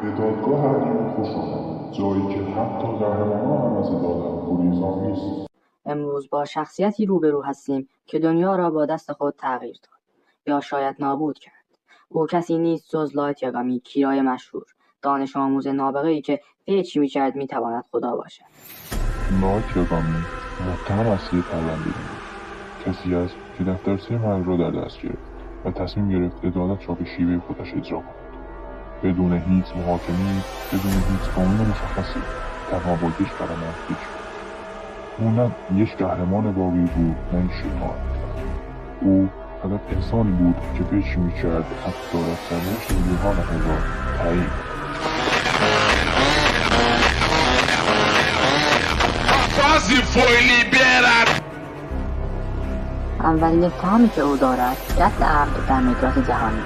به دادگاه حکیم خوش آمد، جایی که حتی قهرمانان هم از عدالت گریزان نیست. امروز با شخصیتی روبرو هستیم که دنیا را با دست خود تغییر داد یا شاید نابود کرد. او کسی نیست جز لایت یاگامی، کیرای مشهور، دانش آموز نابغه‌ای که فکر می‌کرد می‌تواند خدا باشد. لایت یاگامی متهم اصلی پرونده بود، کسی است که دفترچه مرگ را در دست گرفت و تصمیم گرفت عدالت را به شیوه خودش اجرا کند، بدون هیچ محاکمه‌ای، بدون هیچ قانون مشخصی، تنها با یک کلمه فکر. او نه یک قهرمان واقعی بود، نه یک شیطان. او فقط انسانی بود که فکر می‌کرد حق دارد سرنوشت میلیون‌ها نفر را تعیین کند. اولین اتهامی که او دارد قتل عمد در مجرات جهانی.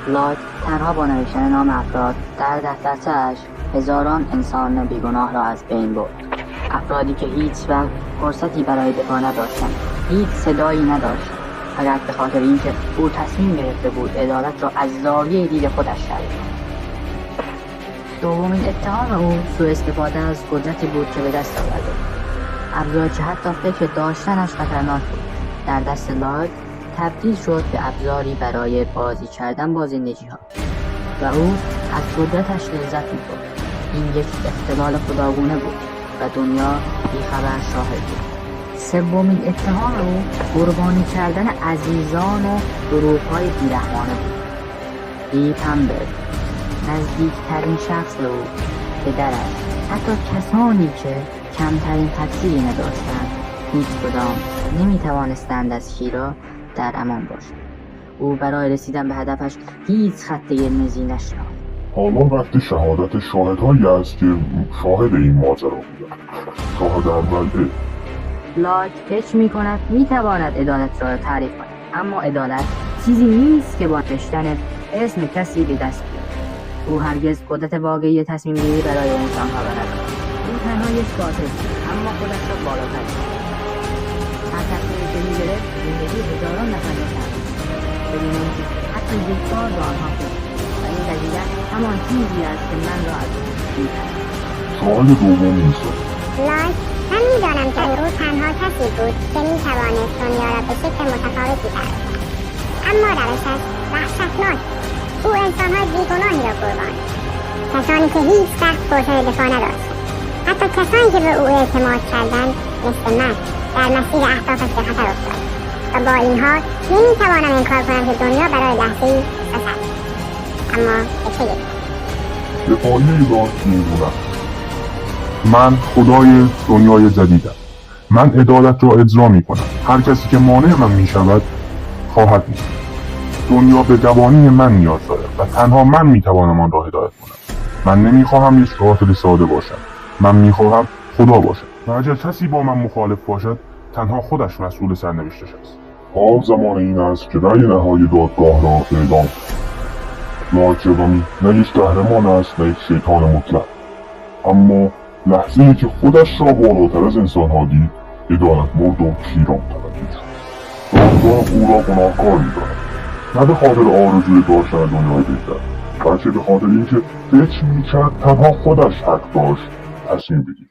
لایت تنها با نوشتن نام افراد در دفترچه‌اش هزاران انسان بیگناه را از بین برد. افرادی که هیچ وقت فرصتی برای دفاع نداشتند، هیچ صدایی نداشتند، فقط به خاطر اینکه او تصمیم گرفته بود عدالت را از زاویه دید خودش تعریف کند. دومین اتهام او سوء استفاده از قدرتی بود که به دست آورده بود. ابزاری که حتی فکر داشتنش خطرناک بود در دست لایت تبدیل شد به ابزاری برای بازی کردن با زندگی‌ها و او از قدرتش لذت می‌برد. این یک اختلال خداگونه بود و دنیا بیخبر شاهد بود. سومین اتهام او قربانی کردن عزیزان و گروه‌های بیرحمانه بود. دیپ همبرگ، نزدیکترین شخص او، پدرش، حتی کسانی که کمترین تقصیری نداشتند، هیچ کدام نمیتوانستند از شیرا در امان باشند. او برای رسیدن به هدفش هیچ خط قرمزی نشناخت. حالا وقت شهادت شاهدهایی است که شاهد این ماجرا بودند. شاهد اول لایت فکر می‌کند میتواند عدالت را تعریف کند، اما عدالت چیزی نیست که با نوشتن اسم کسی به دست بیاید. او هرگز قدرت واقعی تصمیم گیری برای انسان‌ها ندارد. او تنها یک قاتل بود، اما خودش را بالاتر می‌داند. هر تصمیمی که می‌گرفت زندگی هزاران نفر را تغییر می‌داد، بدون اینکه حتی یک بار به آنها فکر کند. و این قضیه همان چیزی است که من را از او می‌برد. شاهد دوم نیست. لایت من می‌دانم که او تنها کسی بود که می‌توانست دنیا را به شکل متفاوتی برساند، اما روشش وحشتناک. او انسان‌های بیگناهی را قربانی، کسانی که هیچ وقت فرصت دفاع نداشتند، حتی کسانی که به او اعتماد کردند مثل من در مسیر اهدافش به خطر افتاد. و با این حال نمی‌توانم انکار کنم که دنیا برای لحظه‌ای حساس است. اما به چه یک دفاعیه لایت می‌گوید: من خدای دنیای جدیدم. من عدالت را اجرا می‌کنم. هر کسی که مانع من می‌شود خواهد مرد. دنیا به قوانین من نیاز دارد و تنها من می‌توانم آن را هدایت کنم. من نمی‌خواهم یک قاتل ساده باشم. من می‌خواهم خدا باشم. و اگر کسی با من مخالف باشد، تنها خودش مسئول سرنوشتش است. حال زمان این است که رأی نهایی دادگاه را اعلام کنیم. لایت یاگامی نه یک قهرمان است، نه یک شیطان مطلق. اما لحظه‌ای که خودش را بالاتر از انسان‌ها دید، عدالت مرد و پیران تبدیل شد. دادگاه او را گناهکار می‌داند، نه به خاطر آرزوی داشتن دنیای بهتر، بلکه به خاطر اینکه فکر می‌کرد تنها خودش حق داشت تصمیم بگیرد.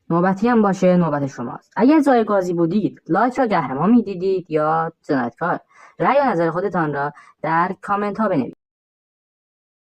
نوبتی هم باشه نوبت شماست. اگر جای قاضی بودید لایت را قهرمان می‌دیدید یا جنایتکار؟ رأی و نظر خودتان را در کامنت ها بنویسید.